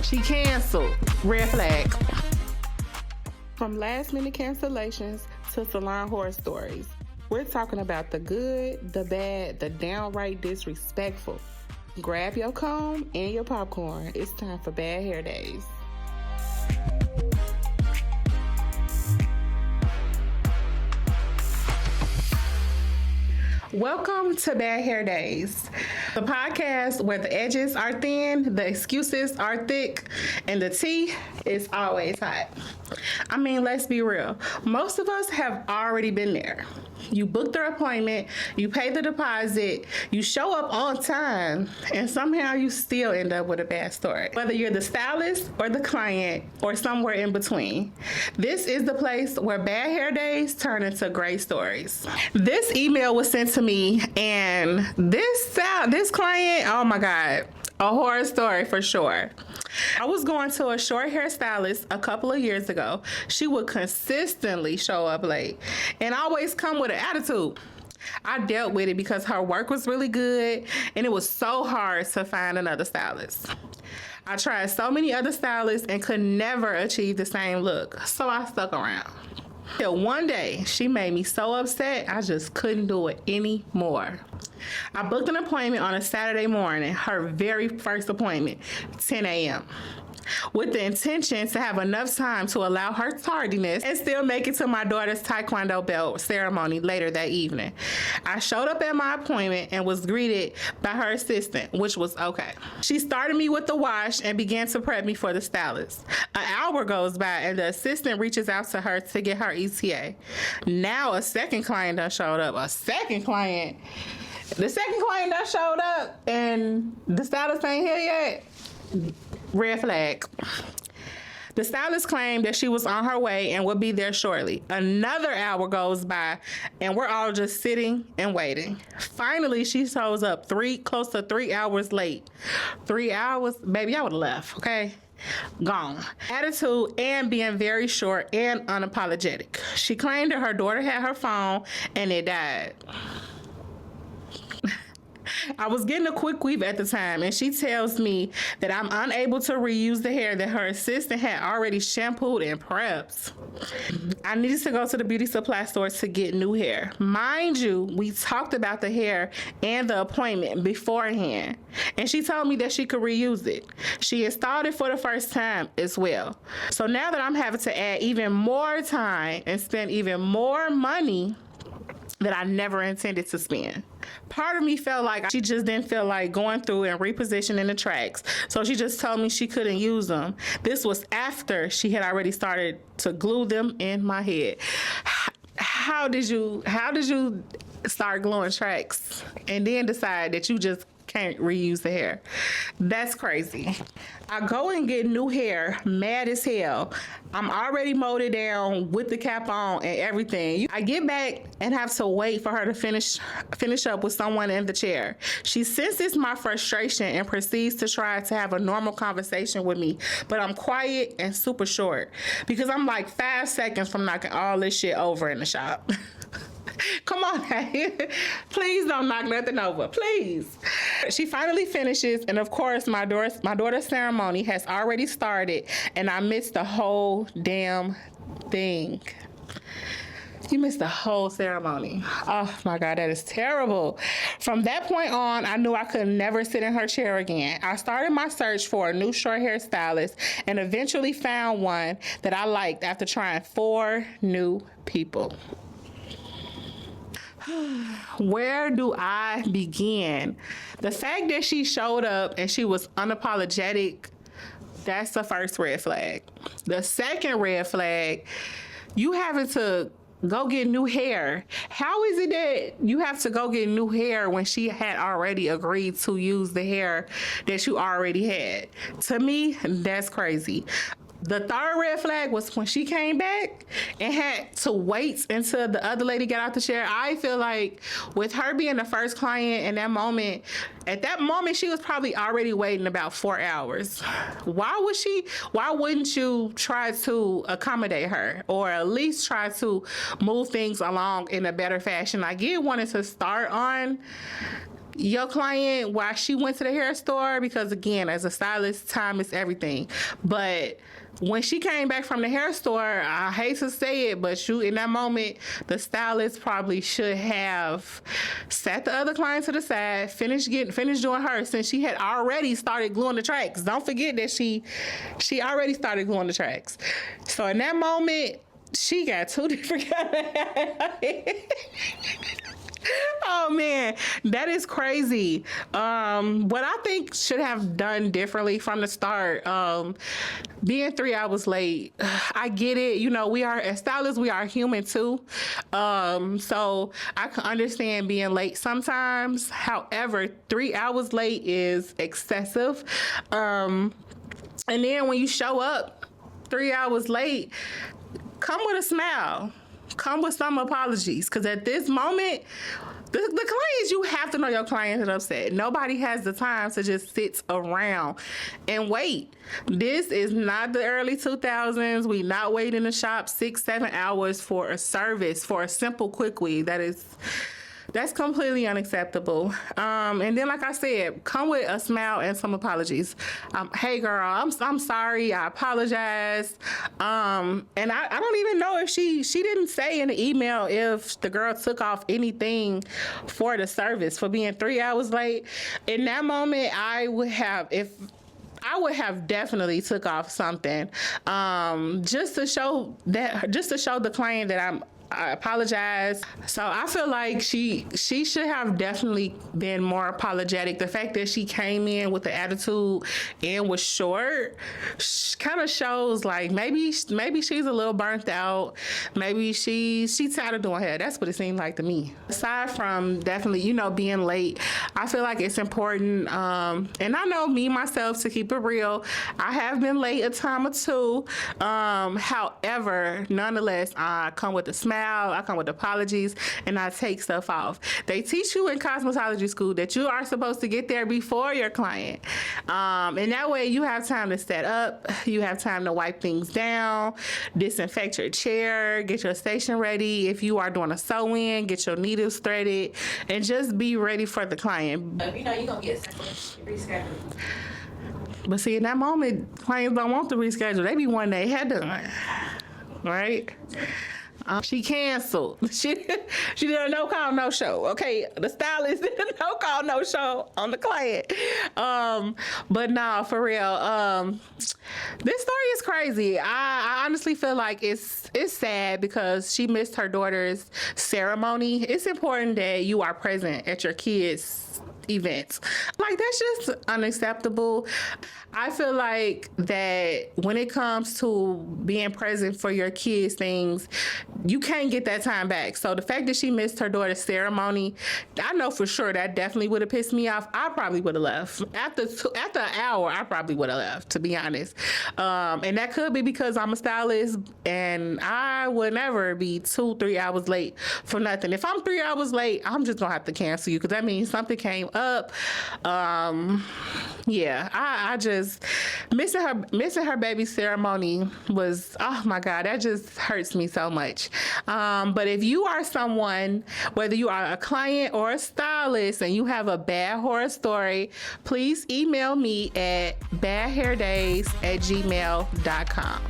She canceled. Red flag. From last minute cancellations to Salon Horror Stories, we're talking about the good, the bad, the downright disrespectful. Grab your comb and your popcorn. It's time for Bad Hair Days. Welcome to Bad Hair Days, the podcast where the edges are thin, the excuses are thick, and the tea is always hot. I mean, let's be real. Most of us have already been there. You book their appointment, you pay the deposit, you show up on time, and somehow you still end up with a bad story. Whether you're the stylist or the client or somewhere in between, this is the place where bad hair days turn into great stories. This email was sent to me, and this client, oh my God, a horror story for sure. I was going to a short hair stylist a couple of years ago. She would consistently show up late and always come with an attitude. I dealt with it because her work was really good and it was so hard to find another stylist. I tried so many other stylists and could never achieve the same look, so I stuck around. Till one day, she made me so upset, I just couldn't do it anymore. I booked an appointment on a Saturday morning, her very first appointment, 10 a.m., with the intention to have enough time to allow her tardiness and still make it to my daughter's Taekwondo belt ceremony later that evening. I showed up at my appointment and was greeted by her assistant, which was okay. She started me with the wash and began to prep me for the stylist. An hour goes by and the assistant reaches out to her to get her ETA. Now a second client done showed up. The second client done showed up and the stylist ain't here yet. Red flag. The stylist claimed that she was on her way and would be there shortly. Another hour goes by and we're all just sitting and waiting. Finally, she shows up close to 3 hours late. 3 hours? Baby, I would have left, okay? Gone. Attitude and being very short and unapologetic. She claimed that her daughter had her phone and it died. I was getting a quick weave at the time, and she tells me that I'm unable to reuse the hair that her assistant had already shampooed and prepped. I needed to go to the beauty supply store to get new hair. Mind you, we talked about the hair and the appointment beforehand, and she told me that she could reuse it. She installed it for the first time as well. So now that I'm having to add even more time and spend even more money that I never intended to spend. Part of me felt like she just didn't feel like going through and repositioning the tracks. So she just told me she couldn't use them. This was after she had already started to glue them in my head. How did you start gluing tracks and then decide that you just can't reuse the hair? That's crazy. I go and get new hair, mad as hell. I'm already molded down with the cap on and everything. I get back and have to wait for her to finish up with someone in the chair. She senses my frustration and proceeds to try to have a normal conversation with me, but I'm quiet and super short because I'm like 5 seconds from knocking all this shit over in the shop. Come on, hey. Please don't knock nothing over, please. She finally finishes, and of course, my daughter's ceremony has already started, and I missed the whole damn thing. You missed the whole ceremony. Oh my God, that is terrible. From that point on, I knew I could never sit in her chair again. I started my search for a new short hair stylist and eventually found one that I liked after trying 4 new people. Where do I begin? The fact that she showed up and she was unapologetic, that's the first red flag. The second red flag, you having to go get new hair. How is it that you have to go get new hair when she had already agreed to use the hair that you already had? To me, that's crazy. The third red flag was when she came back and had to wait until the other lady got out the chair. I feel like with her being the first client in that moment, at that moment, she was probably already waiting about 4 hours. Why wouldn't you try to accommodate her or at least try to move things along in a better fashion? I get wanting to start on your client while she went to the hair store, because again, as a stylist, time is everything. But when she came back from the hair store, I hate to say it, but in that moment, the stylist probably should have sat the other client to the side, finished doing her, since she had already started gluing the tracks. Don't forget that she already started gluing the tracks. So in that moment, she got two different kind of hair. Oh man, that is crazy. What I think should have done differently from the start, being 3 hours late, I get it. You know, as stylists, we are human too. So I can understand being late sometimes. However, 3 hours late is excessive. And then when you show up 3 hours late, come with a smile. Come with some apologies, because at this moment, the clients, you have to know your clients are upset. Nobody has the time to just sit around and wait. This is not the early 2000s. We not waiting in the shop 6-7 hours for a service, for a simple quick weave. That's completely unacceptable. And then, like I said, come with a smile and some apologies. Hey, girl, I'm sorry. I apologize. And I don't even know if she didn't say in the email if the girl took off anything for the service for being 3 hours late. In that moment, I would have definitely took off something, just to show the client that I apologize. So I feel like she should have definitely been more apologetic. The fact that she came in with the attitude and was short kind of shows like maybe she's a little burnt out. Maybe she's tired of doing hair. That's what it seemed like to me. Aside from definitely, being late, I feel like it's important. And I know me, myself, to keep it real, I have been late a time or two. However, nonetheless, I come with a smile. I come with apologies, and I take stuff off. They teach you in cosmetology school that you are supposed to get there before your client. And that way you have time to set up, you have time to wipe things down, disinfect your chair, get your station ready. If you are doing a sew-in, get your needles threaded, and just be ready for the client. You're going to get rescheduled. But see, in that moment, clients don't want to reschedule. They be wanting their hair done, right? She canceled. She did a no call, no show. Okay, the stylist did a no call, no show on the client. But nah, for real. This story is crazy. I honestly feel like it's sad because she missed her daughter's ceremony. It's important that you are present at your kids' events. Like, that's just unacceptable. I feel like that when it comes to being present for your kids' things, you can't get that time back. So the fact that she missed her daughter's ceremony, I know for sure that definitely would have pissed me off. I probably would have left. After an hour, I probably would have left, to be honest. And that could be because I'm a stylist and I would never be 2-3 hours late for nothing. If I'm 3 hours late, I'm just gonna have to cancel you because that means something came up. Yeah, I just missing her baby's ceremony was, oh my God, that just hurts me so much. But if you are someone, whether you are a client or a stylist, and you have a bad horror story, please email me at badhairdays@gmail.com.